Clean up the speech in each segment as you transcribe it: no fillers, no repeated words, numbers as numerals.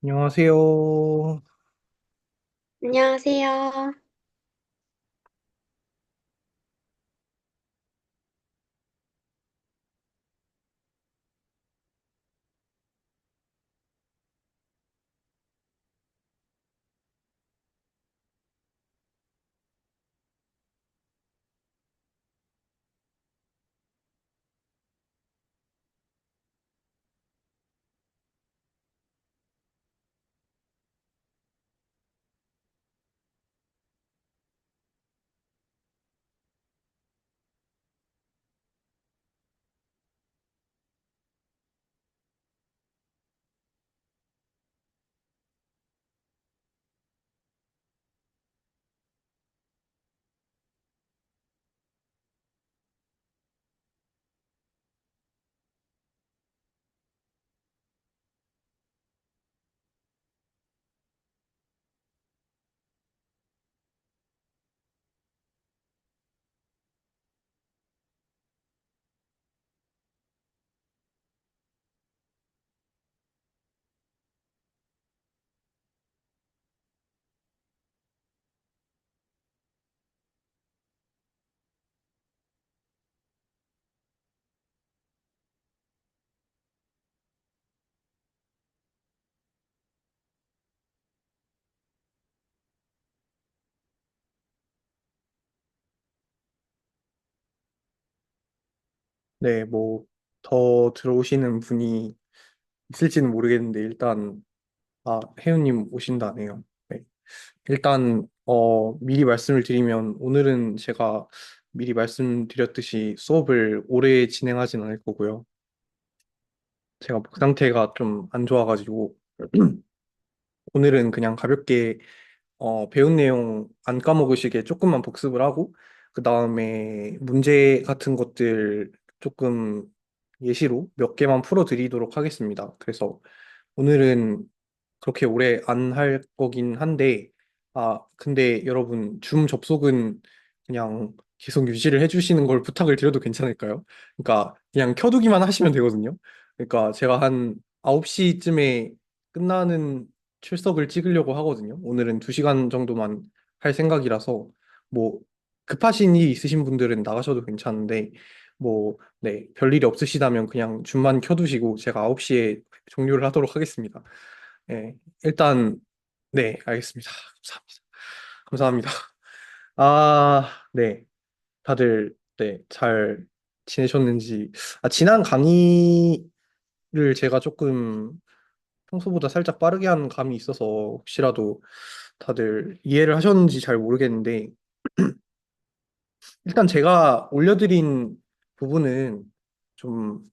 안녕하세요. 안녕하세요. 네, 더 들어오시는 분이 있을지는 모르겠는데, 일단, 혜윤님 오신다네요. 네. 일단, 미리 말씀을 드리면, 오늘은 제가 미리 말씀드렸듯이 수업을 오래 진행하진 않을 거고요. 제가 목 상태가 좀 안 좋아가지고, 오늘은 그냥 가볍게 배운 내용 안 까먹으시게 조금만 복습을 하고, 그 다음에 문제 같은 것들 조금 예시로 몇 개만 풀어드리도록 하겠습니다. 그래서 오늘은 그렇게 오래 안 할 거긴 한데, 근데 여러분, 줌 접속은 그냥 계속 유지를 해주시는 걸 부탁을 드려도 괜찮을까요? 그러니까 그냥 켜두기만 하시면 되거든요. 그러니까 제가 한 9시쯤에 끝나는 출석을 찍으려고 하거든요. 오늘은 2시간 정도만 할 생각이라서, 뭐, 급하신 일이 있으신 분들은 나가셔도 괜찮은데, 네, 별일이 없으시다면 그냥 줌만 켜두시고 제가 9시에 종료를 하도록 하겠습니다. 네, 일단, 네, 알겠습니다. 감사합니다. 감사합니다. 네, 다들, 네, 잘 지내셨는지. 지난 강의를 제가 조금 평소보다 살짝 빠르게 한 감이 있어서 혹시라도 다들 이해를 하셨는지 잘 모르겠는데, 일단 제가 올려드린 부분은 좀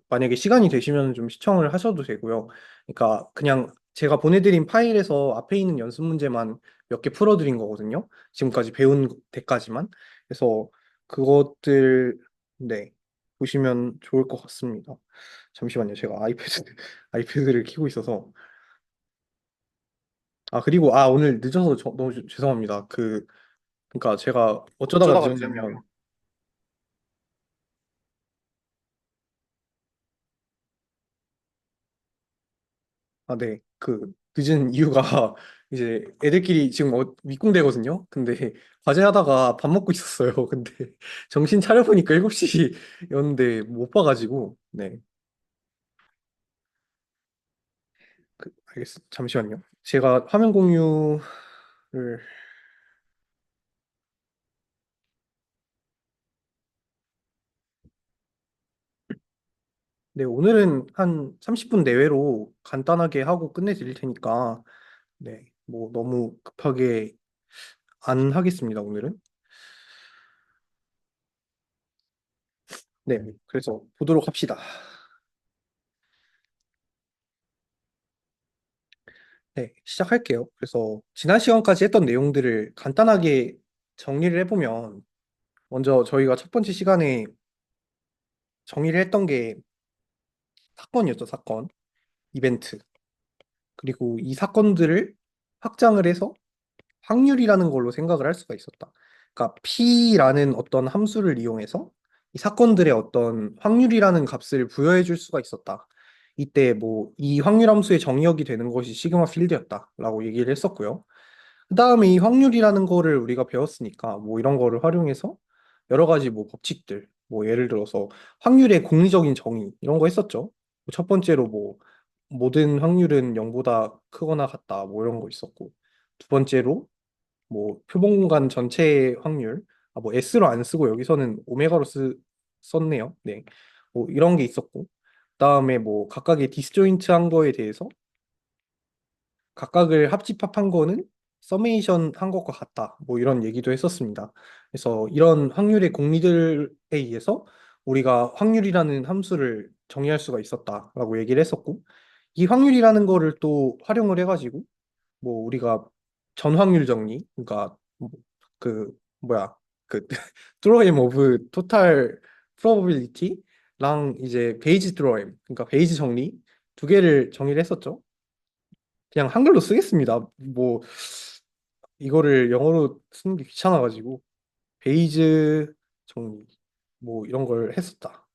만약에 시간이 되시면 좀 시청을 하셔도 되고요. 그러니까 그냥 제가 보내드린 파일에서 앞에 있는 연습 문제만 몇 개 풀어드린 거거든요. 지금까지 배운 데까지만. 그래서 그것들, 네, 보시면 좋을 것 같습니다. 잠시만요. 제가 아이패드를 켜고 있어서. 그리고, 오늘 늦어서 너무 죄송합니다. 그러니까 제가 어쩌다가 늦었냐면, 네. 늦은 이유가 이제 애들끼리 지금 윗공대거든요. 근데 과제하다가 밥 먹고 있었어요. 근데 정신 차려보니까 7시였는데 못 봐가지고, 네. 잠시만요. 제가 화면 공유를, 네, 오늘은 한 30분 내외로 간단하게 하고 끝내드릴 테니까, 네, 뭐 너무 급하게 안 하겠습니다, 오늘은. 네, 그래서 보도록 합시다. 네, 시작할게요. 그래서 지난 시간까지 했던 내용들을 간단하게 정리를 해보면, 먼저 저희가 첫 번째 시간에 정리를 했던 게 사건이었죠, 사건. 이벤트. 그리고 이 사건들을 확장을 해서 확률이라는 걸로 생각을 할 수가 있었다. 그러니까 P라는 어떤 함수를 이용해서 이 사건들의 어떤 확률이라는 값을 부여해 줄 수가 있었다. 이때 뭐 이 확률 함수의 정의역이 되는 것이 시그마 필드였다라고 얘기를 했었고요. 그다음에 이 확률이라는 거를 우리가 배웠으니까 뭐 이런 거를 활용해서 여러 가지 뭐 법칙들 뭐 예를 들어서 확률의 공리적인 정의 이런 거 했었죠. 첫 번째로 뭐 모든 확률은 0보다 크거나 같다 뭐 이런 거 있었고 두 번째로 뭐 표본 공간 전체의 확률 뭐 S로 안 쓰고 여기서는 오메가로 썼네요. 네. 뭐 이런 게 있었고 그다음에 뭐 각각의 디스조인트 한 거에 대해서 각각을 합집합한 거는 서메이션 한 것과 같다. 뭐 이런 얘기도 했었습니다. 그래서 이런 확률의 공리들에 의해서 우리가 확률이라는 함수를 정의할 수가 있었다라고 얘기를 했었고 이 확률이라는 거를 또 활용을 해가지고 뭐 우리가 전확률 정리 그러니까 그 뭐야 그 드로엠 오브 토탈 프로버빌리티랑 이제 베이지 드로엠 그러니까 베이지 정리 두 개를 정의를 했었죠. 그냥 한글로 쓰겠습니다. 뭐 이거를 영어로 쓰는 게 귀찮아가지고 베이즈 정리 뭐 이런 걸 했었다.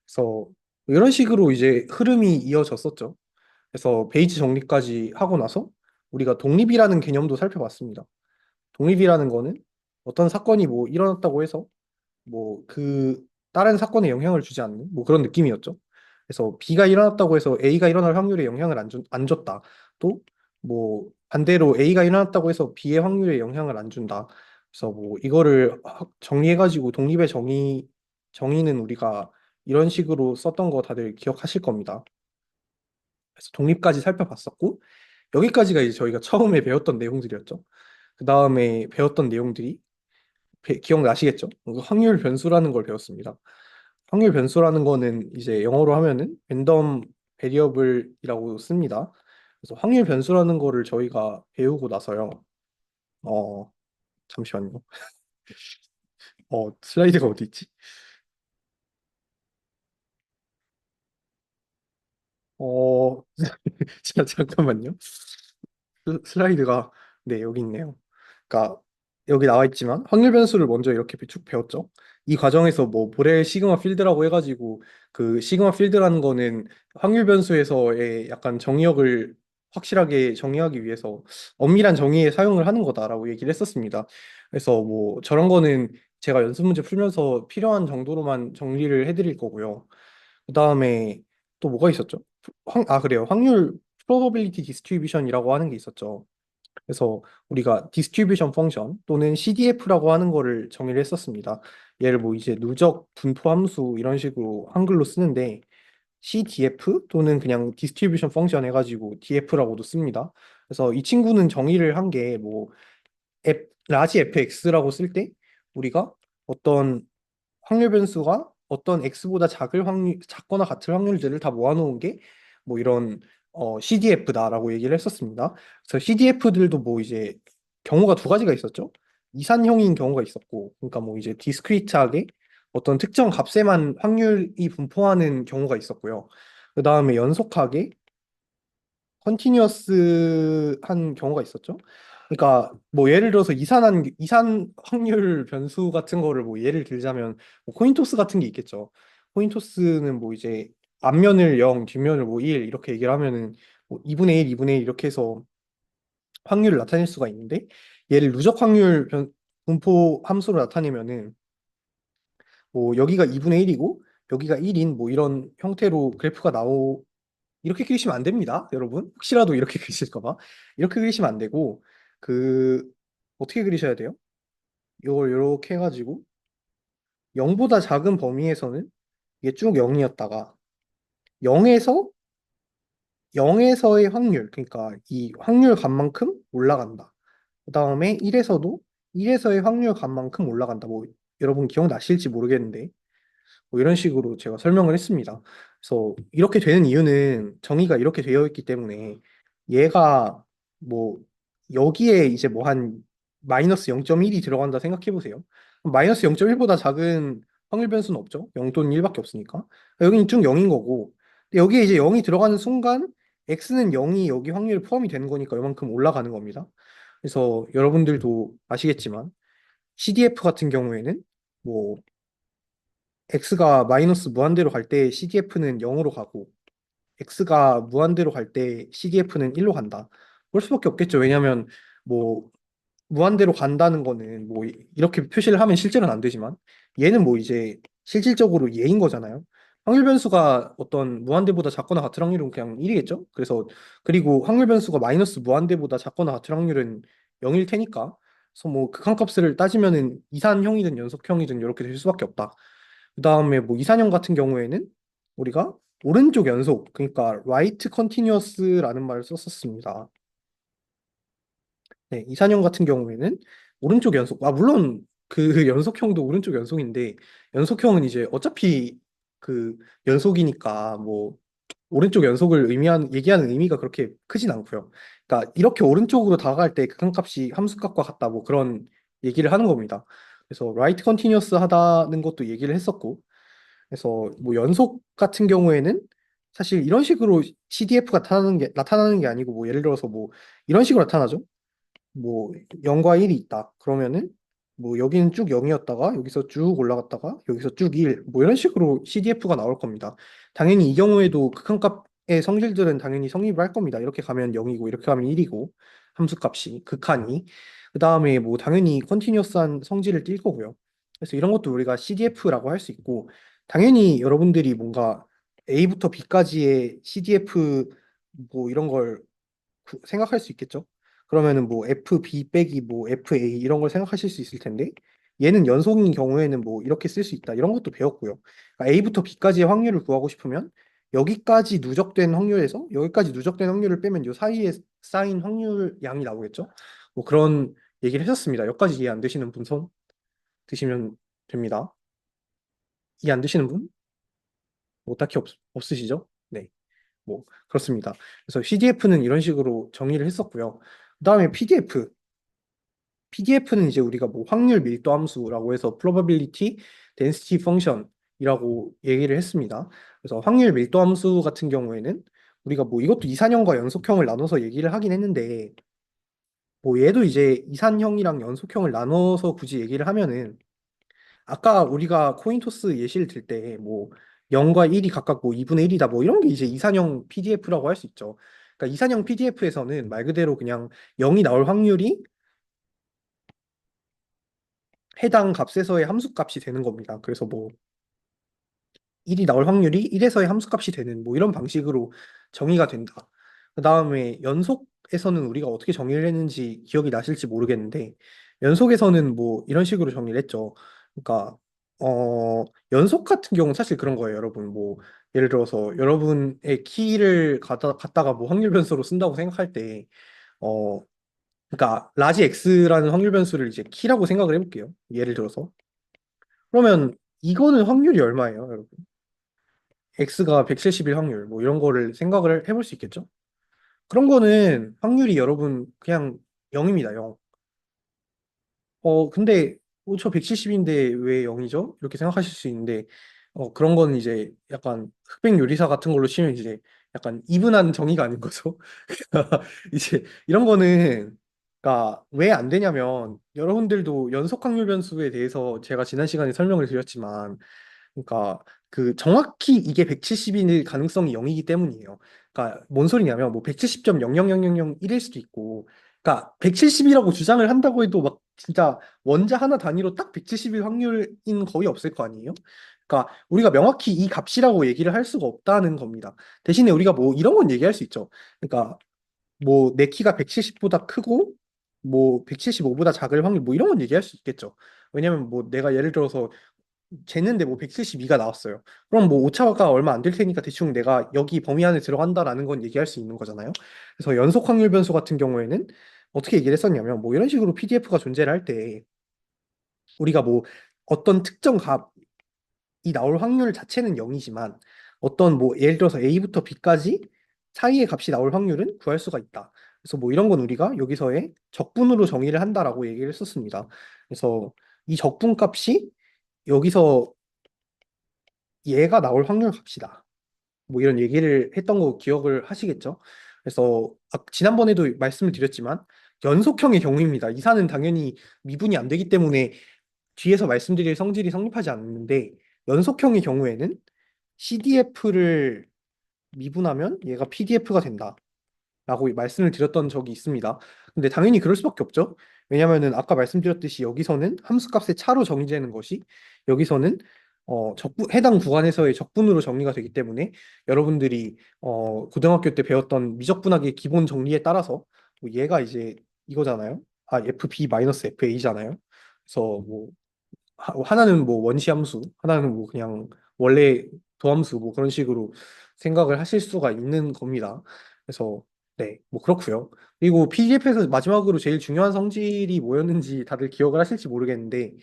그래서 이런 식으로 이제 흐름이 이어졌었죠. 그래서 베이지 정리까지 하고 나서 우리가 독립이라는 개념도 살펴봤습니다. 독립이라는 거는 어떤 사건이 뭐 일어났다고 해서 뭐 그 다른 사건에 영향을 주지 않는 뭐 그런 느낌이었죠. 그래서 B가 일어났다고 해서 A가 일어날 확률에 영향을 안 줬다. 또 뭐 반대로 A가 일어났다고 해서 B의 확률에 영향을 안 준다. 그래서 뭐 이거를 정리해가지고 독립의 정의는 우리가 이런 식으로 썼던 거 다들 기억하실 겁니다. 그래서 독립까지 살펴봤었고 여기까지가 이제 저희가 처음에 배웠던 내용들이었죠. 그 다음에 배웠던 내용들이 기억나시겠죠? 확률 변수라는 걸 배웠습니다. 확률 변수라는 거는 이제 영어로 하면은 랜덤 베리어블이라고 씁니다. 그래서 확률 변수라는 거를 저희가 배우고 나서요. 어, 잠시만요. 슬라이드가 어디 있지? 어, 잠깐만요. 슬라이드가 네, 여기 있네요. 그러니까 여기 나와 있지만 확률 변수를 먼저 이렇게 쭉 배웠죠. 이 과정에서 뭐 보렐 시그마 필드라고 해가지고 그 시그마 필드라는 거는 확률 변수에서의 약간 정의역을 확실하게 정의하기 위해서 엄밀한 정의에 사용을 하는 거다라고 얘기를 했었습니다. 그래서 뭐 저런 거는 제가 연습 문제 풀면서 필요한 정도로만 정리를 해드릴 거고요. 그 다음에 또 뭐가 있었죠? 그래요. 확률 probability distribution이라고 하는 게 있었죠. 그래서 우리가 디스트리뷰션 펑션 또는 CDF라고 하는 거를 정의를 했었습니다. 얘를 뭐 이제 누적 분포 함수 이런 식으로 한글로 쓰는데 CDF 또는 그냥 디스트리뷰션 펑션 해가지고 DF라고도 씁니다. 그래서 이 친구는 정의를 한 게 뭐 라지 fx라고 쓸 때 우리가 어떤 확률 변수가 어떤 x보다 작거나 같을 확률들을 다 모아놓은 게 뭐 이런 CDF다라고 얘기를 했었습니다. 그래서 CDF들도 뭐 이제 경우가 두 가지가 있었죠. 이산형인 경우가 있었고, 그러니까 뭐 이제 디스크리트하게 어떤 특정 값에만 확률이 분포하는 경우가 있었고요. 그 다음에 연속하게 컨티뉴어스한 경우가 있었죠. 그러니까 뭐 예를 들어서 이산 확률 변수 같은 거를 뭐 예를 들자면 뭐 코인토스 같은 게 있겠죠. 코인토스는 뭐 이제 앞면을 0, 뒷면을 뭐 1 이렇게 얘기를 하면은 뭐 2분의 1, 2분의 1 이렇게 해서 확률을 나타낼 수가 있는데 얘를 누적 확률 분포 함수로 나타내면은 뭐 여기가 2분의 1이고 여기가 1인 뭐 이런 형태로 그래프가 이렇게 그리시면 안 됩니다, 여러분. 혹시라도 이렇게 그리실까 봐. 이렇게 그리시면 안 되고, 그, 어떻게 그리셔야 돼요? 이걸 이렇게 해가지고, 0보다 작은 범위에서는 이게 쭉 0이었다가, 0에서, 0에서의 확률, 그러니까 이 확률 값만큼 올라간다. 그 다음에 1에서도 1에서의 확률 값만큼 올라간다. 뭐, 여러분 기억나실지 모르겠는데, 뭐 이런 식으로 제가 설명을 했습니다. 그래서 이렇게 되는 이유는 정의가 이렇게 되어 있기 때문에 얘가 뭐 여기에 이제 뭐 한 마이너스 0.1이 들어간다 생각해 보세요. 마이너스 0.1보다 작은 확률 변수는 없죠. 0 또는 1밖에 없으니까. 여기는 쭉 0인 거고. 근데 여기에 이제 0이 들어가는 순간 x는 0이 여기 확률에 포함이 되는 거니까 이만큼 올라가는 겁니다. 그래서 여러분들도 아시겠지만 CDF 같은 경우에는 뭐 x가 마이너스 무한대로 갈 때 CDF는 0으로 가고 x가 무한대로 갈 때 CDF는 1로 간다. 그럴 수밖에 없겠죠. 왜냐하면 뭐 무한대로 간다는 거는 뭐 이렇게 표시를 하면 실제로는 안 되지만 얘는 뭐 이제 실질적으로 얘인 거잖아요. 확률 변수가 어떤 무한대보다 작거나 같은 확률은 그냥 1이겠죠. 그래서 그리고 확률 변수가 마이너스 무한대보다 작거나 같은 확률은 0일 테니까 그래서 뭐 극한값을 따지면은 이산형이든 연속형이든 이렇게 될 수밖에 없다. 그다음에 뭐 이산형 같은 경우에는 우리가 오른쪽 연속, 그러니까 right continuous라는 말을 썼었습니다. 네, 이산형 같은 경우에는 오른쪽 연속, 물론 그 연속형도 오른쪽 연속인데 연속형은 이제 어차피 그 연속이니까 뭐 오른쪽 연속을 얘기하는 의미가 그렇게 크진 않고요. 그러니까 이렇게 오른쪽으로 다가갈 때 극한값이 함수값과 같다 뭐 그런 얘기를 하는 겁니다. 그래서 right continuous 하다는 것도 얘기를 했었고 그래서 뭐 연속 같은 경우에는 사실 이런 식으로 CDF가 나타나는 게 아니고 뭐 예를 들어서 뭐 이런 식으로 나타나죠. 뭐 0과 1이 있다. 그러면은 뭐 여기는 쭉 0이었다가 여기서 쭉 올라갔다가 여기서 쭉 1. 뭐 이런 식으로 CDF가 나올 겁니다. 당연히 이 경우에도 극한값의 성질들은 당연히 성립을 할 겁니다. 이렇게 가면 0이고 이렇게 가면 1이고 함수값이 극한이 그다음에 뭐 당연히 컨티뉴어스한 성질을 띌 거고요. 그래서 이런 것도 우리가 CDF라고 할 수 있고 당연히 여러분들이 뭔가 A부터 B까지의 CDF 뭐 이런 걸 생각할 수 있겠죠? 그러면은 뭐 FB 빼기 뭐 FA 이런 걸 생각하실 수 있을 텐데 얘는 연속인 경우에는 뭐 이렇게 쓸 수 있다. 이런 것도 배웠고요. 그러니까 A부터 B까지의 확률을 구하고 싶으면 여기까지 누적된 확률에서 여기까지 누적된 확률을 빼면 요 사이에 쌓인 확률 양이 나오겠죠? 뭐 그런 얘기를 했었습니다. 여기까지 이해 안 되시는 분 손 드시면 됩니다. 이해 안 되시는 분? 뭐 딱히 없으시죠? 네. 뭐 그렇습니다. 그래서 CDF는 이런 식으로 정의를 했었고요. 그다음에 PDF. PDF는 이제 우리가 뭐 확률 밀도 함수라고 해서 probability density function이라고 얘기를 했습니다. 그래서 확률 밀도 함수 같은 경우에는 우리가 뭐 이것도 이산형과 연속형을 나눠서 얘기를 하긴 했는데 뭐 얘도 이제 이산형이랑 연속형을 나눠서 굳이 얘기를 하면은 아까 우리가 코인 토스 예시를 들 때 뭐 0과 1이 각각 뭐 2분의 1이다 뭐 이런 게 이제 이산형 PDF라고 할 수 있죠. 그러니까 이산형 PDF에서는 말 그대로 그냥 0이 나올 확률이 해당 값에서의 함수값이 되는 겁니다. 그래서 뭐 1이 나올 확률이 1에서의 함수값이 되는 뭐 이런 방식으로 정의가 된다. 그 다음에 연속에서는 우리가 어떻게 정의를 했는지 기억이 나실지 모르겠는데 연속에서는 뭐 이런 식으로 정의를 했죠. 그러니까 연속 같은 경우는 사실 그런 거예요, 여러분. 뭐 예를 들어서 여러분의 키를 갖다가 뭐 확률 변수로 쓴다고 생각할 때 어, 그러니까 라지 x라는 확률 변수를 이제 키라고 생각을 해볼게요. 예를 들어서 그러면 이거는 확률이 얼마예요, 여러분? x가 170일 확률 뭐 이런 거를 생각을 해볼 수 있겠죠? 그런 거는 확률이 여러분 그냥 0입니다. 0. 근데 저 170인데 왜 0이죠? 이렇게 생각하실 수 있는데 그런 거는 이제 약간 흑백 요리사 같은 걸로 치면 이제 약간 이분한 정의가 아닌 거죠. 이제 이런 거는 그러니까 왜 안 되냐면 여러분들도 연속 확률 변수에 대해서 제가 지난 시간에 설명을 드렸지만 그러니까 그 정확히 이게 170일 가능성이 0이기 때문이에요. 그러니까 뭔 소리냐면 뭐 170.00001일 수도 있고 그러니까 170이라고 주장을 한다고 해도 막 진짜 원자 하나 단위로 딱 170일 확률인 거의 없을 거 아니에요? 그러니까 우리가 명확히 이 값이라고 얘기를 할 수가 없다는 겁니다. 대신에 우리가 뭐 이런 건 얘기할 수 있죠. 그러니까 뭐 내 키가 170보다 크고 뭐 175보다 작을 확률 뭐 이런 건 얘기할 수 있겠죠. 왜냐면 뭐 내가 예를 들어서 쟀는데 뭐 172가 나왔어요. 그럼 뭐 오차가 얼마 안 될 테니까 대충 내가 여기 범위 안에 들어간다라는 건 얘기할 수 있는 거잖아요. 그래서 연속 확률 변수 같은 경우에는 어떻게 얘기를 했었냐면 뭐 이런 식으로 PDF가 존재를 할 때 우리가 뭐 어떤 특정 값이 나올 확률 자체는 0이지만 어떤 뭐 예를 들어서 A부터 B까지 사이의 값이 나올 확률은 구할 수가 있다. 그래서 뭐 이런 건 우리가 여기서의 적분으로 정의를 한다라고 얘기를 했었습니다. 그래서 이 적분 값이 여기서 얘가 나올 확률 값이다. 뭐 이런 얘기를 했던 거 기억을 하시겠죠? 그래서 지난번에도 말씀을 드렸지만 연속형의 경우입니다. 이사는 당연히 미분이 안 되기 때문에 뒤에서 말씀드릴 성질이 성립하지 않는데 연속형의 경우에는 CDF를 미분하면 얘가 PDF가 된다. 라고 말씀을 드렸던 적이 있습니다. 근데 당연히 그럴 수밖에 없죠. 왜냐면은 아까 말씀드렸듯이 여기서는 함수값의 차로 정의되는 것이 여기서는 해당 구간에서의 적분으로 정리가 되기 때문에 여러분들이 고등학교 때 배웠던 미적분학의 기본 정리에 따라서 뭐 얘가 이제 이거잖아요. FB-FA잖아요. 그래서 뭐 하나는 뭐 원시함수, 하나는 뭐 그냥 원래 도함수 뭐 그런 식으로 생각을 하실 수가 있는 겁니다. 그래서 네, 뭐 그렇고요. 그리고 PDF에서 마지막으로 제일 중요한 성질이 뭐였는지 다들 기억을 하실지 모르겠는데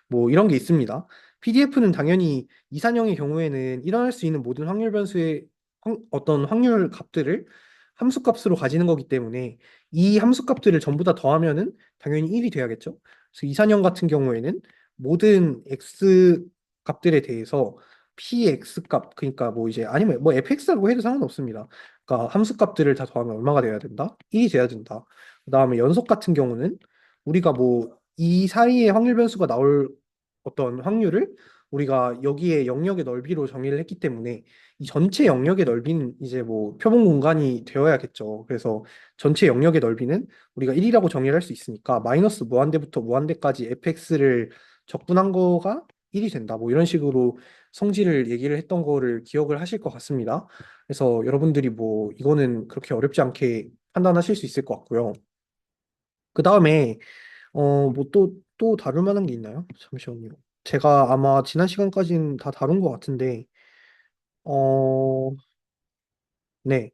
뭐 이런 게 있습니다. PDF는 당연히 이산형의 경우에는 일어날 수 있는 모든 확률 변수의 어떤 확률 값들을 함수 값으로 가지는 거기 때문에 이 함수 값들을 전부 다 더하면은 당연히 1이 돼야겠죠. 그래서 이산형 같은 경우에는 모든 x 값들에 대해서 px 값 그러니까 뭐 이제 아니면 뭐 fx라고 해도 상관없습니다. 그러니까 함수 값들을 다 더하면 얼마가 돼야 된다? 1이 돼야 된다. 그다음에 연속 같은 경우는 우리가 뭐 이 사이에 확률 변수가 나올 어떤 확률을 우리가 여기에 영역의 넓이로 정의를 했기 때문에 이 전체 영역의 넓이는 이제 뭐 표본 공간이 되어야겠죠. 그래서 전체 영역의 넓이는 우리가 1이라고 정의를 할 수 있으니까 마이너스 무한대부터 무한대까지 fx를 적분한 거가 1이 된다. 뭐 이런 식으로 성질을 얘기를 했던 거를 기억을 하실 것 같습니다. 그래서 여러분들이 뭐 이거는 그렇게 어렵지 않게 판단하실 수 있을 것 같고요. 그 다음에 뭐 또 다룰 만한 게 있나요? 잠시만요. 제가 아마 지난 시간까지는 다 다룬 것 같은데 어 네.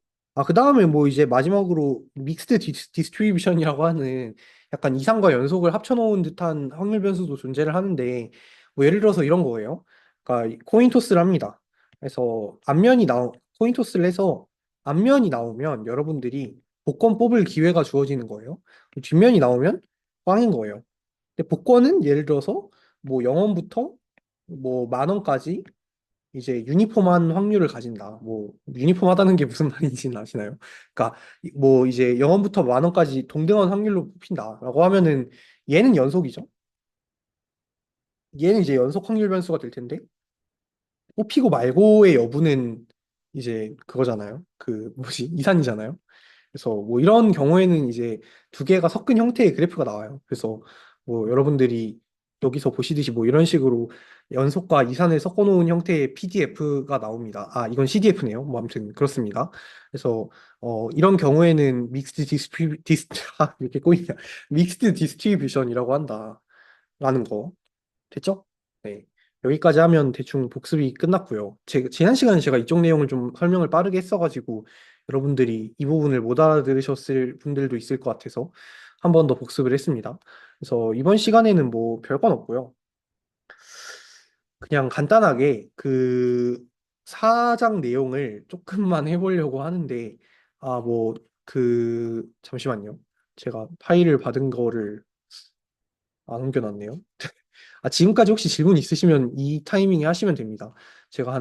그 다음에 뭐 이제 마지막으로 믹스드 디스트리뷰션이라고 하는 약간 이상과 연속을 합쳐놓은 듯한 확률 변수도 존재를 하는데 뭐 예를 들어서 이런 거예요. 그러니까 코인 토스를 합니다. 그래서 코인 토스를 해서 앞면이 나오면 여러분들이 복권 뽑을 기회가 주어지는 거예요. 뒷면이 나오면 꽝인 거예요. 근데 복권은 예를 들어서 뭐 0원부터 뭐 10,000원까지 이제 유니폼한 확률을 가진다. 뭐 유니폼하다는 게 무슨 말인지는 아시나요? 그러니까 뭐 이제 0원부터 10,000원까지 동등한 확률로 뽑힌다라고 하면은 얘는 연속이죠. 얘는 이제 연속 확률 변수가 될 텐데 뽑히고 말고의 여부는 이제 그거잖아요. 그 뭐지? 이산이잖아요. 그래서 뭐 이런 경우에는 이제 두 개가 섞은 형태의 그래프가 나와요. 그래서 뭐 여러분들이 여기서 보시듯이 뭐 이런 식으로 연속과 이산을 섞어 놓은 형태의 PDF가 나옵니다. 이건 CDF네요. 뭐 아무튼 그렇습니다. 그래서 이런 경우에는 이렇게 꼬이냐. 믹스드 디스트리뷰션이라고 한다라는 거. 됐죠? 네. 여기까지 하면 대충 복습이 끝났고요. 지난 시간에 제가 이쪽 내용을 좀 설명을 빠르게 했어가지고 여러분들이 이 부분을 못 알아들으셨을 분들도 있을 것 같아서 한 번 더 복습을 했습니다. 그래서 이번 시간에는 뭐 별건 없고요. 그냥 간단하게 그 사장 내용을 조금만 해보려고 하는데 뭐 잠시만요. 제가 파일을 받은 거를 안 옮겨놨네요. 지금까지 혹시 질문 있으시면 이 타이밍에 하시면 됩니다. 제가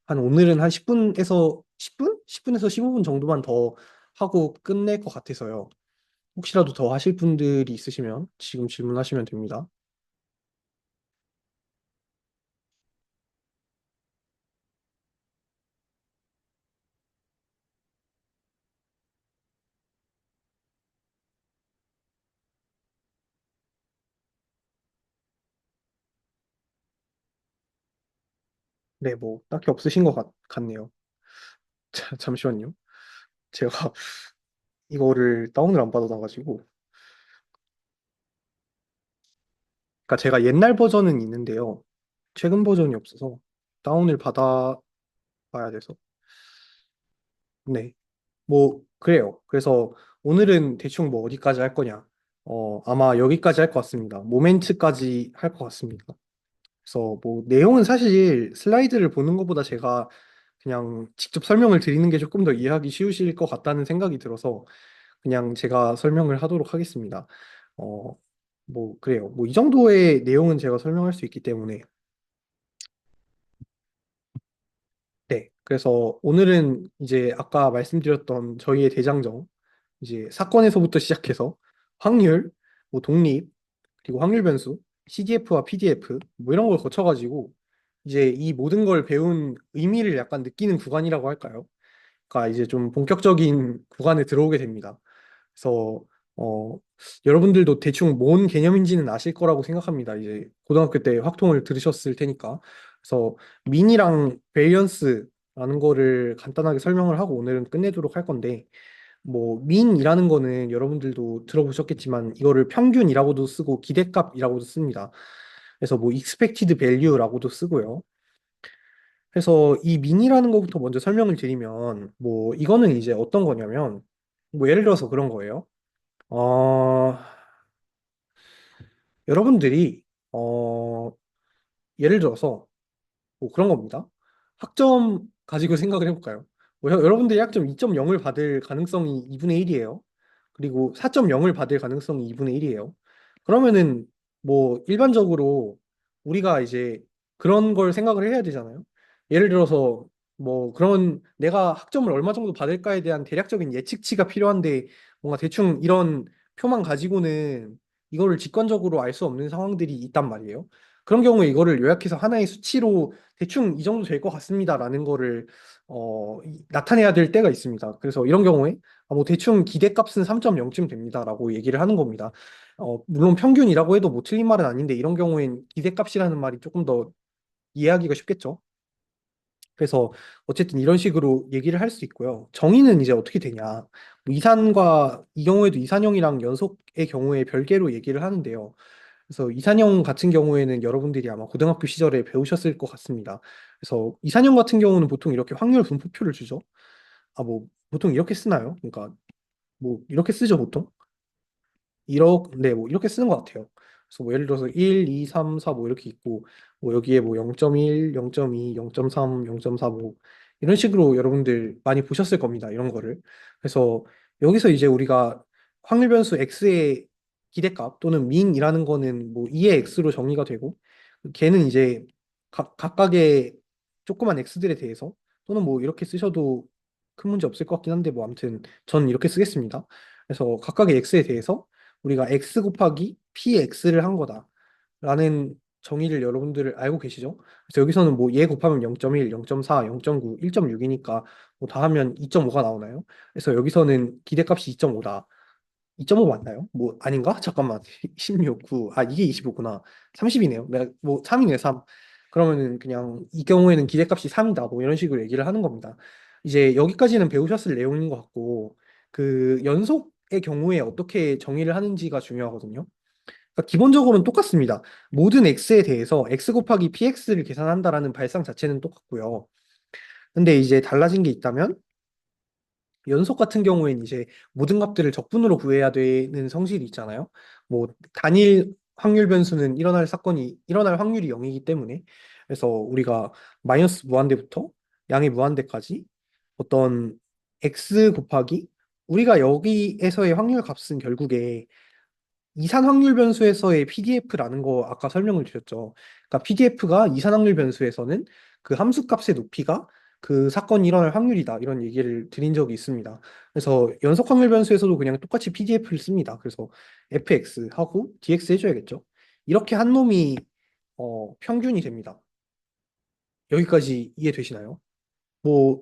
오늘은 한 10분에서 10분? 10분에서 15분 정도만 더 하고 끝낼 것 같아서요. 혹시라도 더 하실 분들이 있으시면 지금 질문하시면 됩니다. 네, 뭐 딱히 없으신 것 같네요. 잠시만요. 제가 이거를 다운을 안 받아놔가지고. 그러니까 제가 옛날 버전은 있는데요. 최근 버전이 없어서 다운을 받아봐야 돼서. 네. 뭐, 그래요. 그래서 오늘은 대충 뭐 어디까지 할 거냐. 아마 여기까지 할 것 같습니다. 모멘트까지 할 것 같습니다. 그래서 뭐 내용은 사실 슬라이드를 보는 것보다 제가 그냥 직접 설명을 드리는 게 조금 더 이해하기 쉬우실 것 같다는 생각이 들어서 그냥 제가 설명을 하도록 하겠습니다. 어, 뭐 그래요. 뭐 이 정도의 내용은 제가 설명할 수 있기 때문에 네. 그래서 오늘은 이제 아까 말씀드렸던 저희의 대장정 이제 사건에서부터 시작해서 확률, 뭐 독립, 그리고 확률 변수, CDF와 PDF 뭐 이런 걸 거쳐가지고 이제 이 모든 걸 배운 의미를 약간 느끼는 구간이라고 할까요? 그러니까 이제 좀 본격적인 구간에 들어오게 됩니다. 그래서 어, 여러분들도 대충 뭔 개념인지는 아실 거라고 생각합니다. 이제 고등학교 때 확통을 들으셨을 테니까. 그래서 민이랑 베리언스라는 거를 간단하게 설명을 하고 오늘은 끝내도록 할 건데 뭐 민이라는 거는 여러분들도 들어보셨겠지만 이거를 평균이라고도 쓰고 기대값이라고도 씁니다. 그래서 뭐 expected value라고도 쓰고요. 그래서 이 민이라는 것부터 먼저 설명을 드리면 뭐 이거는 이제 어떤 거냐면 뭐 예를 들어서 그런 거예요. 어, 여러분들이 예를 들어서 뭐 그런 겁니다. 학점 가지고 생각을 해볼까요? 뭐 여러분들이 학점 2.0을 받을 가능성이 2분의 1이에요. 그리고 4.0을 받을 가능성이 2분의 1이에요. 그러면은 뭐 일반적으로 우리가 이제 그런 걸 생각을 해야 되잖아요. 예를 들어서 뭐 그런 내가 학점을 얼마 정도 받을까에 대한 대략적인 예측치가 필요한데 뭔가 대충 이런 표만 가지고는 이거를 직관적으로 알 수 없는 상황들이 있단 말이에요. 그런 경우에 이거를 요약해서 하나의 수치로 대충 이 정도 될 것 같습니다라는 거를 나타내야 될 때가 있습니다. 그래서 이런 경우에 뭐 대충 기대값은 3.0쯤 됩니다라고 얘기를 하는 겁니다. 물론 평균이라고 해도 뭐 틀린 말은 아닌데 이런 경우엔 기대값이라는 말이 조금 더 이해하기가 쉽겠죠. 그래서 어쨌든 이런 식으로 얘기를 할 수 있고요. 정의는 이제 어떻게 되냐. 뭐 이산과 이 경우에도 이산형이랑 연속의 경우에 별개로 얘기를 하는데요. 그래서 이산형 같은 경우에는 여러분들이 아마 고등학교 시절에 배우셨을 것 같습니다. 그래서 이산형 같은 경우는 보통 이렇게 확률 분포표를 주죠. 뭐 보통 이렇게 쓰나요? 그러니까 뭐 이렇게 쓰죠 보통. 네, 뭐 이렇게 쓰는 것 같아요. 그래서 뭐 예를 들어서 1, 2, 3, 4 뭐 이렇게 있고 뭐 여기에 뭐 0.1, 0.2, 0.3, 0.4 뭐 이런 식으로 여러분들 많이 보셨을 겁니다. 이런 거를. 그래서 여기서 이제 우리가 확률 변수 x의 기대값 또는 민이라는 거는 뭐 2의 x로 정의가 되고 걔는 이제 각각의 조그만 x들에 대해서 또는 뭐 이렇게 쓰셔도 큰 문제 없을 것 같긴 한데 뭐 아무튼 전 이렇게 쓰겠습니다. 그래서 각각의 x에 대해서 우리가 x 곱하기 px를 한 거다라는 정의를 여러분들 알고 계시죠? 그래서 여기서는 뭐 얘 곱하면 0.1, 0.4, 0.9, 1.6이니까 뭐 다 하면 2.5가 나오나요? 그래서 여기서는 기대값이 2.5다. 2.5 맞나요? 뭐 아닌가? 잠깐만. 16, 9. 이게 25구나. 30이네요. 내가 뭐 3이네, 3. 그러면은 그냥 이 경우에는 기대값이 3이다. 뭐 이런 식으로 얘기를 하는 겁니다. 이제 여기까지는 배우셨을 내용인 것 같고 그 연속의 경우에 어떻게 정의를 하는지가 중요하거든요. 그러니까 기본적으로는 똑같습니다. 모든 x에 대해서 x 곱하기 px를 계산한다라는 발상 자체는 똑같고요. 근데 이제 달라진 게 있다면 연속 같은 경우에는 이제 모든 값들을 적분으로 구해야 되는 성질이 있잖아요. 뭐 단일 확률 변수는 일어날 확률이 0이기 때문에 그래서 우리가 마이너스 무한대부터 양의 무한대까지 어떤 x 곱하기 우리가 여기에서의 확률 값은 결국에 이산 확률 변수에서의 PDF라는 거 아까 설명을 드렸죠. 그러니까 PDF가 이산 확률 변수에서는 그 함수 값의 높이가 그 사건이 일어날 확률이다. 이런 얘기를 드린 적이 있습니다. 그래서 연속 확률 변수에서도 그냥 똑같이 PDF를 씁니다. 그래서 fx 하고 dx 해줘야겠죠. 이렇게 한 놈이 평균이 됩니다. 여기까지 이해되시나요? 뭐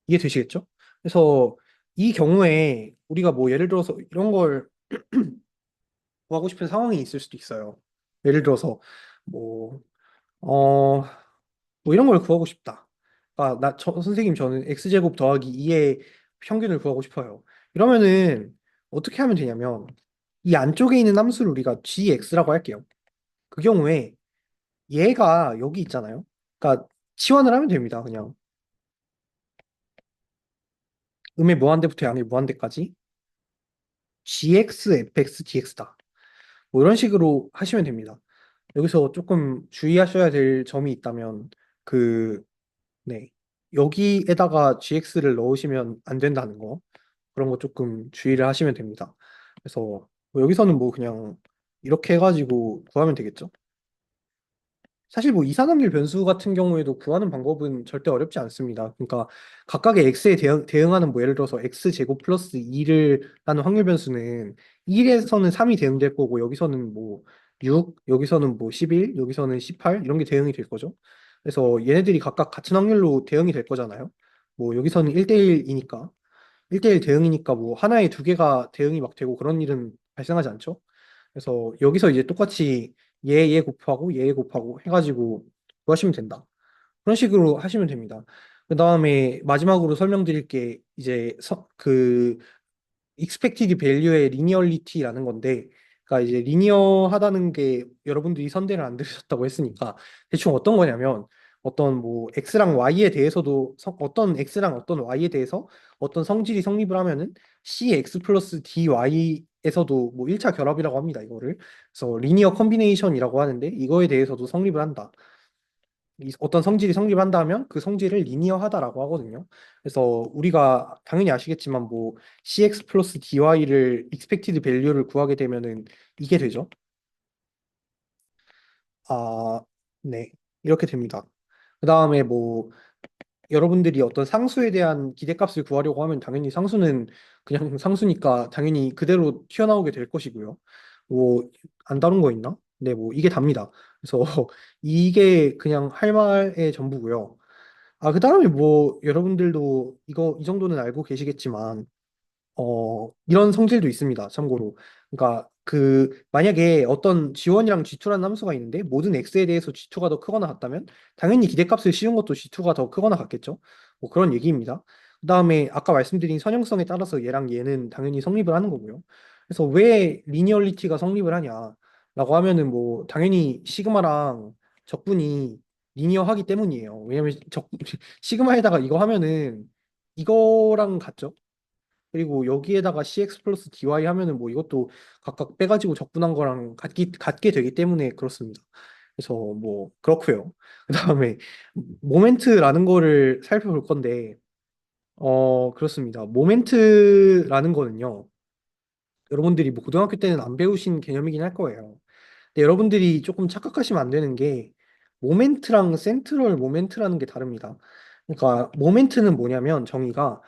이해되시겠죠? 그래서 이 경우에 우리가 뭐 예를 들어서 이런 걸 구하고 싶은 상황이 있을 수도 있어요. 예를 들어서 뭐 어, 뭐 이런 걸 구하고 싶다. 아, 선생님 저는 x제곱 더하기 2의 평균을 구하고 싶어요. 이러면은 어떻게 하면 되냐면 이 안쪽에 있는 함수를 우리가 gx라고 할게요. 그 경우에 얘가 여기 있잖아요. 그러니까 치환을 하면 됩니다. 그냥 음의 무한대부터 양의 무한대까지 gx fx dx다. 뭐 이런 식으로 하시면 됩니다. 여기서 조금 주의하셔야 될 점이 있다면 그 네. 여기에다가 gx를 넣으시면 안 된다는 거. 그런 거 조금 주의를 하시면 됩니다. 그래서 뭐 여기서는 뭐 그냥 이렇게 해가지고 구하면 되겠죠. 사실 뭐 이산화탄 변수 같은 경우에도 구하는 방법은 절대 어렵지 않습니다. 그러니까 각각의 x에 대응하는 뭐 예를 들어서 x 제곱 플러스 2를 라는 확률 변수는 1에서는 3이 대응될 거고 여기서는 뭐 6, 여기서는 뭐 11, 여기서는 18 이런 게 대응이 될 거죠. 그래서 얘네들이 각각 같은 확률로 대응이 될 거잖아요. 뭐 여기서는 1대1이니까 1대1 대응이니까 뭐 하나에 두 개가 대응이 막 되고 그런 일은 발생하지 않죠. 그래서 여기서 이제 똑같이 얘 곱하고 얘 곱하고 해가지고 구하시면 된다. 그런 식으로 하시면 됩니다. 그 다음에 마지막으로 설명드릴 게 이제 그 expected value의 리니어리티라는 건데, 그러니까 이제 리니어하다는 게 여러분들이 선대를 안 들으셨다고 했으니까 대충 어떤 거냐면 어떤 뭐 x랑 y에 대해서도 어떤 x랑 어떤 y에 대해서 어떤 성질이 성립을 하면은 cx 플러스 dy에서도 뭐 1차 결합이라고 합니다. 이거를. 그래서 리니어 컨비네이션이라고 하는데 이거에 대해서도 성립을 한다. 어떤 성질이 성립한다면 그 성질을 리니어하다라고 하거든요. 그래서 우리가 당연히 아시겠지만 뭐 cx 플러스 dy를 expected value를 구하게 되면은 이게 되죠. 아, 네. 이렇게 됩니다. 그 다음에 뭐 여러분들이 어떤 상수에 대한 기대값을 구하려고 하면 당연히 상수는 그냥 상수니까 당연히 그대로 튀어나오게 될 것이고요. 뭐 안 다룬 거 있나? 네, 뭐 이게 답니다. 그래서 이게 그냥 할 말의 전부고요. 아, 그 다음에 뭐, 여러분들도 이 정도는 알고 계시겠지만, 이런 성질도 있습니다. 참고로. 그러니까, 만약에 어떤 G1이랑 G2라는 함수가 있는데, 모든 X에 대해서 G2가 더 크거나 같다면, 당연히 기대값을 씌운 것도 G2가 더 크거나 같겠죠. 뭐 그런 얘기입니다. 그 다음에, 아까 말씀드린 선형성에 따라서 얘랑 얘는 당연히 성립을 하는 거고요. 그래서 왜 리니어리티가 성립을 하냐? 라고 하면은 뭐, 당연히 시그마랑 적분이 리니어하기 때문이에요. 왜냐면 시그마에다가 이거 하면은 이거랑 같죠? 그리고 여기에다가 CX 플러스 DY 하면은 뭐 이것도 각각 빼가지고 적분한 거랑 같게 되기 때문에 그렇습니다. 그래서 뭐 그렇고요. 그다음에 모멘트라는 거를 살펴볼 건데 그렇습니다. 모멘트라는 거는요. 여러분들이 뭐 고등학교 때는 안 배우신 개념이긴 할 거예요. 근데 여러분들이 조금 착각하시면 안 되는 게 모멘트랑 센트럴 모멘트라는 게 다릅니다. 그러니까 모멘트는 뭐냐면 정의가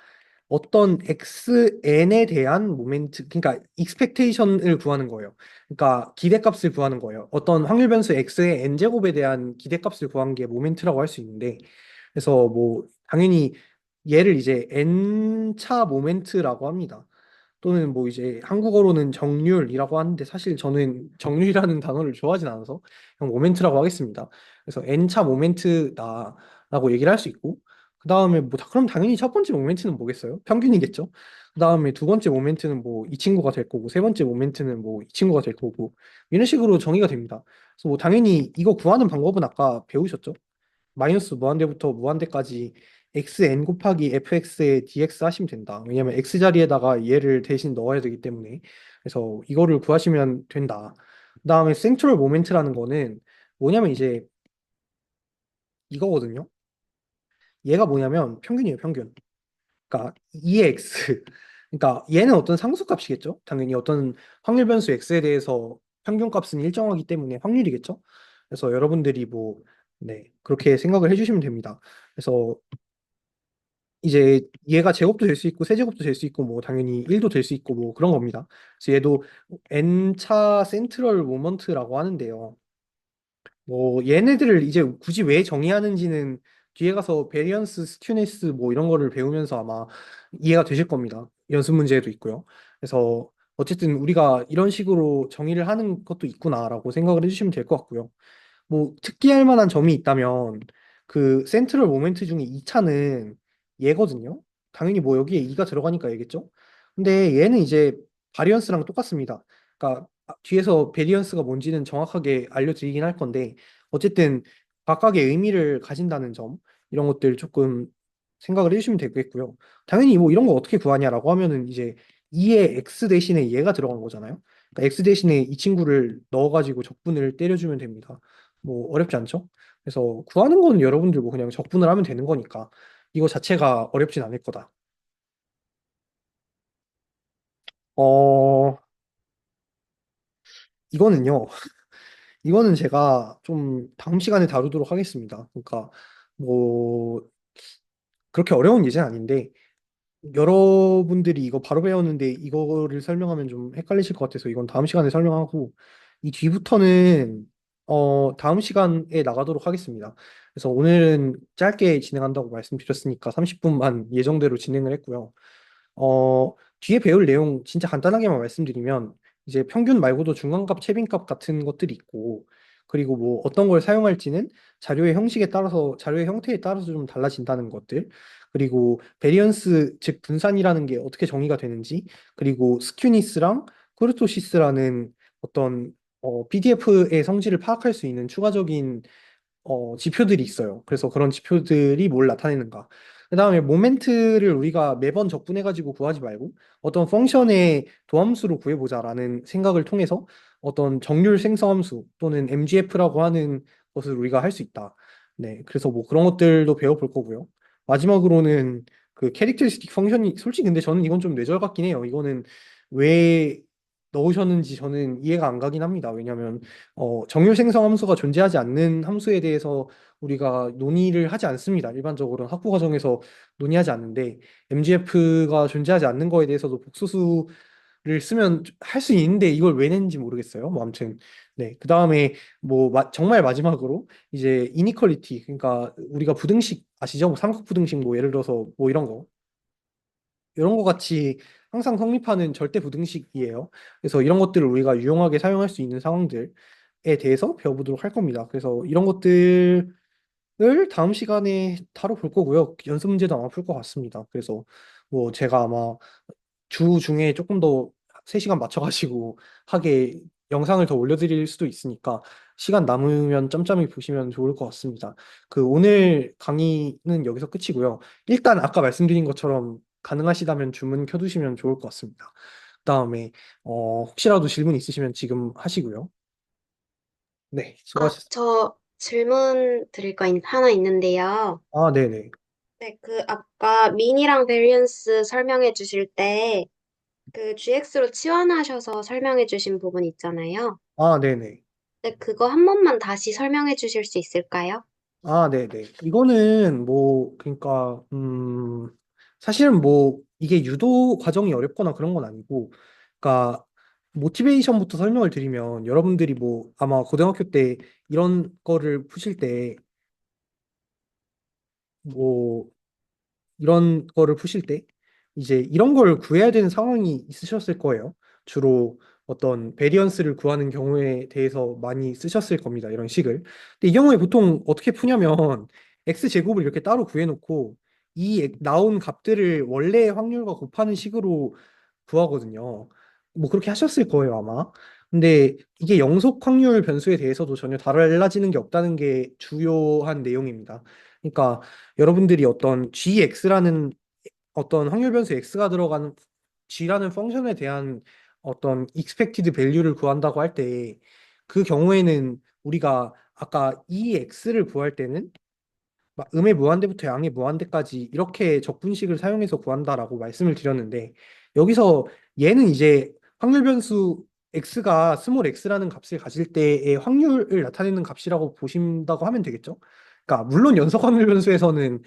어떤 xn에 대한 모멘트, 그러니까 익스펙테이션을 구하는 거예요. 그러니까 기대값을 구하는 거예요. 어떤 확률 변수 x의 n제곱에 대한 기대값을 구한 게 모멘트라고 할 수 있는데, 그래서 뭐 당연히 얘를 이제 n차 모멘트라고 합니다. 또는 뭐 이제 한국어로는 정률이라고 하는데 사실 저는 정률이라는 단어를 좋아하진 않아서 그냥 모멘트라고 하겠습니다. 그래서 n차 모멘트다라고 얘기를 할 수 있고 그 다음에 뭐 그럼 당연히 첫 번째 모멘트는 뭐겠어요? 평균이겠죠. 그 다음에 두 번째 모멘트는 뭐 이 친구가 될 거고 세 번째 모멘트는 뭐 이 친구가 될 거고 이런 식으로 정의가 됩니다. 그래서 뭐 당연히 이거 구하는 방법은 아까 배우셨죠? 마이너스 무한대부터 무한대까지 xn 곱하기 fx의 dx 하시면 된다. 왜냐면 x 자리에다가 얘를 대신 넣어야 되기 때문에. 그래서 이거를 구하시면 된다. 그다음에 센트럴 모멘트라는 거는 뭐냐면 이제 이거거든요. 얘가 뭐냐면 평균이에요, 평균. 그러니까 2의 x. 그러니까 얘는 어떤 상수값이겠죠? 당연히 어떤 확률 변수 x에 대해서 평균값은 일정하기 때문에 확률이겠죠? 그래서 여러분들이 뭐 네, 그렇게 생각을 해주시면 됩니다. 그래서 이제 얘가 제곱도 될 수 있고 세제곱도 될 수 있고 뭐 당연히 1도 될 수 있고 뭐 그런 겁니다. 그래서 얘도 n차 센트럴 모먼트라고 하는데요. 뭐 얘네들을 이제 굳이 왜 정의하는지는 뒤에 가서 베리언스, 스튜네스 뭐 이런 거를 배우면서 아마 이해가 되실 겁니다. 연습 문제도 있고요. 그래서 어쨌든 우리가 이런 식으로 정의를 하는 것도 있구나라고 생각을 해주시면 될 것 같고요. 뭐 특기할 만한 점이 있다면 그 센트럴 모멘트 중에 2차는 얘거든요. 당연히 뭐 여기에 2가 들어가니까 얘겠죠. 근데 얘는 이제 바리언스랑 똑같습니다. 그러니까 뒤에서 베리언스가 뭔지는 정확하게 알려드리긴 할 건데 어쨌든 각각의 의미를 가진다는 점 이런 것들 조금 생각을 해주시면 되겠고요. 당연히 뭐 이런 거 어떻게 구하냐라고 하면은 이제 2의 x 대신에 얘가 들어간 거잖아요. 그러니까 x 대신에 이 친구를 넣어가지고 적분을 때려주면 됩니다. 뭐 어렵지 않죠? 그래서 구하는 건 여러분들 뭐 그냥 적분을 하면 되는 거니까 이거 자체가 어렵진 않을 거다. 어, 이거는요. 이거는 제가 좀 다음 시간에 다루도록 하겠습니다. 그러니까 뭐 그렇게 어려운 예제는 아닌데 여러분들이 이거 바로 배웠는데 이거를 설명하면 좀 헷갈리실 것 같아서 이건 다음 시간에 설명하고 이 뒤부터는 다음 시간에 나가도록 하겠습니다. 그래서 오늘은 짧게 진행한다고 말씀드렸으니까 30분만 예정대로 진행을 했고요. 뒤에 배울 내용 진짜 간단하게만 말씀드리면 이제 평균 말고도 중간값, 최빈값 같은 것들이 있고 그리고 뭐 어떤 걸 사용할지는 자료의 형식에 따라서 자료의 형태에 따라서 좀 달라진다는 것들 그리고 베리언스 즉 분산이라는 게 어떻게 정의가 되는지 그리고 스큐니스랑 쿠르토시스라는 어떤 PDF의 성질을 파악할 수 있는 추가적인 지표들이 있어요. 그래서 그런 지표들이 뭘 나타내는가. 그다음에 모멘트를 우리가 매번 적분해가지고 구하지 말고 어떤 펑션의 도함수로 구해보자라는 생각을 통해서 어떤 정률 생성함수 또는 MGF라고 하는 것을 우리가 할 수 있다. 네, 그래서 뭐 그런 것들도 배워볼 거고요. 마지막으로는 그 캐릭터리스틱 펑션이 솔직히 근데 저는 이건 좀 뇌절 같긴 해요. 이거는 왜 넣으셨는지 저는 이해가 안 가긴 합니다. 왜냐하면 정률 생성 함수가 존재하지 않는 함수에 대해서 우리가 논의를 하지 않습니다. 일반적으로는 학부 과정에서 논의하지 않는데 MGF가 존재하지 않는 거에 대해서도 복소수를 쓰면 할 수 있는데 이걸 왜 냈는지 모르겠어요. 뭐 아무튼 네. 그다음에 뭐 정말 마지막으로 이제 이니퀄리티 그러니까 우리가 부등식 아시죠? 뭐 삼각 부등식 뭐 예를 들어서 뭐 이런 거 같이 항상 성립하는 절대 부등식이에요. 그래서 이런 것들을 우리가 유용하게 사용할 수 있는 상황들에 대해서 배워보도록 할 겁니다. 그래서 이런 것들을 다음 시간에 다뤄볼 거고요. 연습 문제도 아마 풀 것 같습니다. 그래서 뭐 제가 아마 주 중에 조금 더 3시간 맞춰가지고 하게 영상을 더 올려드릴 수도 있으니까 시간 남으면 짬짬이 보시면 좋을 것 같습니다. 그 오늘 강의는 여기서 끝이고요. 일단 아까 말씀드린 것처럼 가능하시다면 주문 켜두시면 좋을 것 같습니다. 그다음에 혹시라도 질문 있으시면 지금 하시고요. 네, 아, 수고하셨습니다. 저 질문 드릴 거 하나 있는데요. 아, 네네. 네, 그 아까 민이랑 베리언스 설명해 주실 때 그 GX로 치환하셔서 설명해 주신 부분 있잖아요. 아, 네네. 네, 그거 한 번만 다시 설명해 주실 수 있을까요? 아, 네네. 이거는 뭐, 그러니까, 사실은 뭐, 이게 유도 과정이 어렵거나 그런 건 아니고, 그러니까, 모티베이션부터 설명을 드리면, 여러분들이 뭐, 아마 고등학교 때 이런 거를 푸실 때, 뭐, 이런 거를 푸실 때 이제 이런 걸 구해야 되는 상황이 있으셨을 거예요. 주로 어떤 베리언스를 구하는 경우에 대해서 많이 쓰셨을 겁니다. 이런 식을. 근데 이 경우에 보통 어떻게 푸냐면 x 제곱을 이렇게 따로 구해놓고 이 나온 값들을 원래의 확률과 곱하는 식으로 구하거든요. 뭐 그렇게 하셨을 거예요, 아마. 근데 이게 영속 확률 변수에 대해서도 전혀 달라지는 게 없다는 게 주요한 내용입니다. 그러니까 여러분들이 어떤 gx라는 어떤 확률 변수 x가 들어가는 g라는 펑션에 대한 어떤 expected value를 구한다고 할 때 그 경우에는 우리가 아까 이 x를 구할 때는 막 음의 무한대부터 양의 무한대까지 이렇게 적분식을 사용해서 구한다라고 말씀을 드렸는데 여기서 얘는 이제 확률 변수 x가 스몰 x라는 값을 가질 때의 확률을 나타내는 값이라고 보신다고 하면 되겠죠? 그러니까 물론 연속 확률 변수에서는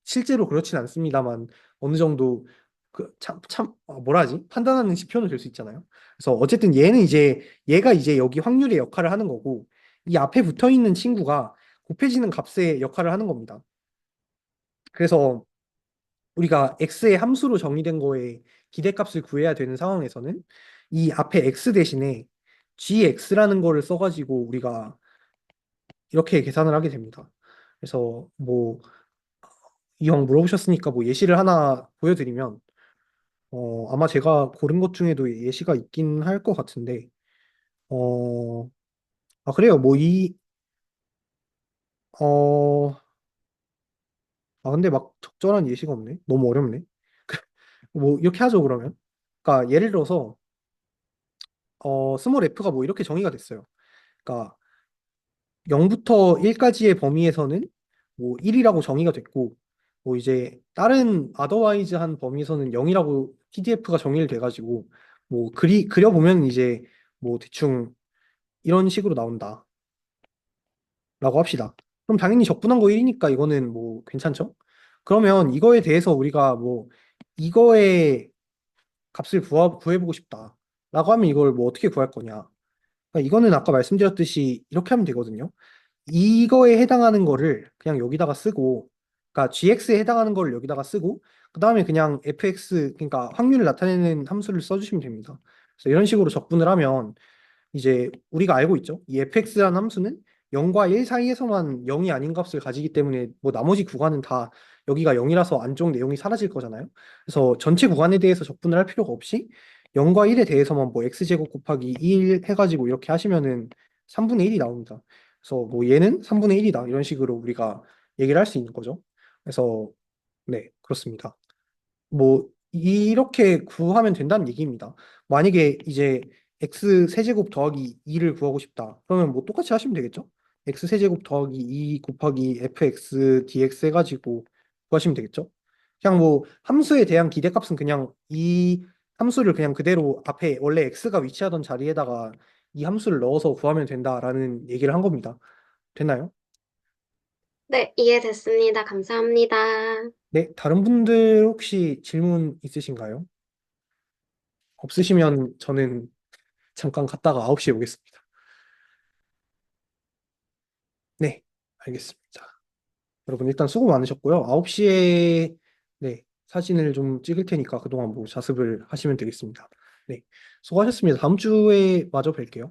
실제로 그렇진 않습니다만 어느 정도 뭐라 하지? 판단하는 지표는 될 수 있잖아요. 그래서 어쨌든 얘가 이제 여기 확률의 역할을 하는 거고 이 앞에 붙어 있는 친구가 곱해지는 값의 역할을 하는 겁니다. 그래서 우리가 x의 함수로 정의된 거에 기대값을 구해야 되는 상황에서는 이 앞에 x 대신에 gx라는 거를 써가지고 우리가 이렇게 계산을 하게 됩니다. 그래서 뭐 이왕 물어보셨으니까 뭐 예시를 하나 보여드리면 아마 제가 고른 것 중에도 예시가 있긴 할 것 같은데 어, 그래요. 어, 근데 막 적절한 예시가 없네. 너무 어렵네. 뭐 이렇게 하죠 그러면. 그러니까 예를 들어서 스몰 f가 뭐 이렇게 정의가 됐어요. 그러니까 0부터 1까지의 범위에서는 뭐 1이라고 정의가 됐고 뭐 이제 다른 otherwise한 범위에서는 0이라고 PDF가 정의를 돼가지고 뭐 그려보면 이제 뭐 대충 이런 식으로 나온다라고 합시다. 그럼 당연히 적분한 거 1이니까 이거는 뭐 괜찮죠? 그러면 이거에 대해서 우리가 뭐 이거의 값을 구해보고 싶다. 라고 하면 이걸 뭐 어떻게 구할 거냐. 그러니까 이거는 아까 말씀드렸듯이 이렇게 하면 되거든요. 이거에 해당하는 거를 그냥 여기다가 쓰고, 그러니까 gx에 해당하는 거를 여기다가 쓰고, 그 다음에 그냥 fx, 그러니까 확률을 나타내는 함수를 써주시면 됩니다. 그래서 이런 식으로 적분을 하면 이제 우리가 알고 있죠. 이 fx라는 함수는 0과 1 사이에서만 0이 아닌 값을 가지기 때문에 뭐 나머지 구간은 다 여기가 0이라서 안쪽 내용이 사라질 거잖아요. 그래서 전체 구간에 대해서 적분을 할 필요가 없이 0과 1에 대해서만 뭐 x제곱 곱하기 1 해가지고 이렇게 하시면은 3분의 1이 나옵니다. 그래서 뭐 얘는 3분의 1이다 이런 식으로 우리가 얘기를 할 수 있는 거죠. 그래서 네, 그렇습니다. 뭐 이렇게 구하면 된다는 얘기입니다. 만약에 이제 x 세제곱 더하기 2를 구하고 싶다. 그러면 뭐 똑같이 하시면 되겠죠? x 세제곱 더하기 2 곱하기 fx dx 해가지고 구하시면 되겠죠? 그냥 뭐 함수에 대한 기대값은 그냥 이 함수를 그냥 그대로 앞에 원래 x가 위치하던 자리에다가 이 함수를 넣어서 구하면 된다라는 얘기를 한 겁니다. 됐나요? 네, 이해됐습니다. 감사합니다. 네, 다른 분들 혹시 질문 있으신가요? 없으시면 저는 잠깐 갔다가 9시에 오겠습니다. 네, 알겠습니다. 여러분 일단 수고 많으셨고요. 9시에 네, 사진을 좀 찍을 테니까 그동안 뭐 자습을 하시면 되겠습니다. 네, 수고하셨습니다. 다음 주에 마저 뵐게요.